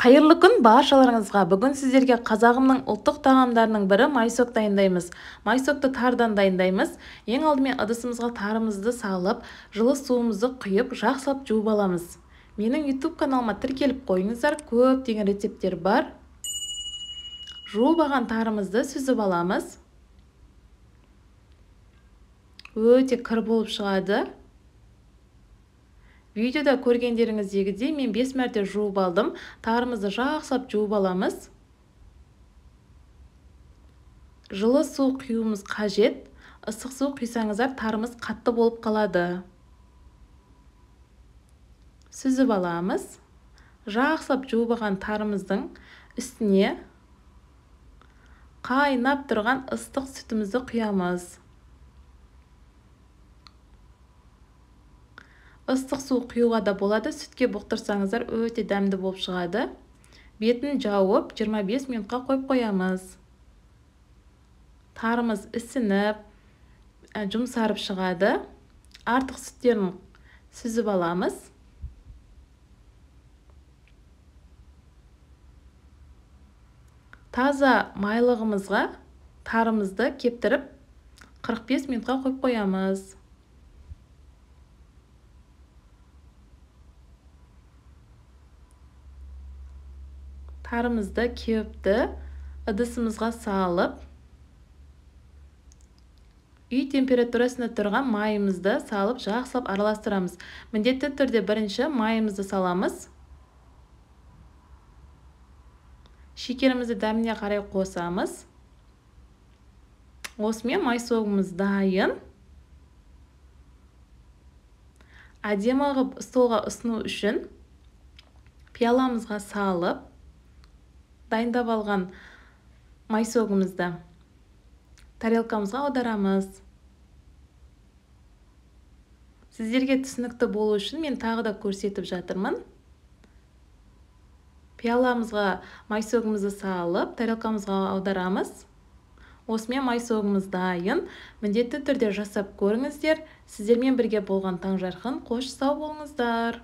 Қайырлы күн баршаларыңызға. Бүгін сіздерге қазағымның ұлттық тағамдарының бірі майсок дайындаймыз. Майсокты тардан дайындаймыз. Ең алдымен ыдысымызға тарымызды салып, жылы суымызды құйып, жақсылап жуып аламыз. Менің YouTube каналыма тіркеліп қойыңыздар, көптеген рецепттер бар. Жуып алған тарымызды сүзіп аламыз. Өте кір болып шығады. Видеода көргендеріңіздегідей мен 5 мәрте жуып алдым. Тарымызды жақсылап жуып аламыз. Жылы су құюымыз қажет. Ыстық су құйсаңыздар тарымыз қатты болып қалады. Сүзіп аламыз. Жақсылап жуып алған тарымыздың үстіне қайнап тұрған ыстық сүтімізді құямыз. Ыстық су құюға да болады, сүтке бұқтырсаңыздар өте дәмді болып шығады. Бетін жауып 25 минутқа қойып қоямыз. Тарымыз ісініп, жұмсарып шығады. Артық сүттерін сүзіп аламыз. Таза майлығымызға тарымызды кептіріп 45 минутқа қойып қоямыз. Тарымызды кепті ыдысымызға салып, үй температурасында тұрған майымызды салып, жақсылап араластырамыз. Міндетті түрде бірінші майымызды саламыз. Шекерімізді дәміне қарай қосамыз. Осымен майсогымыз дайын. Әдемі ғып столға ұсыну үшін пияламызға салып, дайындап алған майсогымызды тарелкамызға аударамыз. Сіздерге түсінікті болу үшін мен тағы да көрсетіп жатырмын. Пияламызға майсогымызды салып, тарелкамызға аударамыз. Осымен майсогымыз дайын. Міндетті түрде жасап көріңіздер. Сіздермен бірге болған Таңжарқын. Қош сау болыңыздар.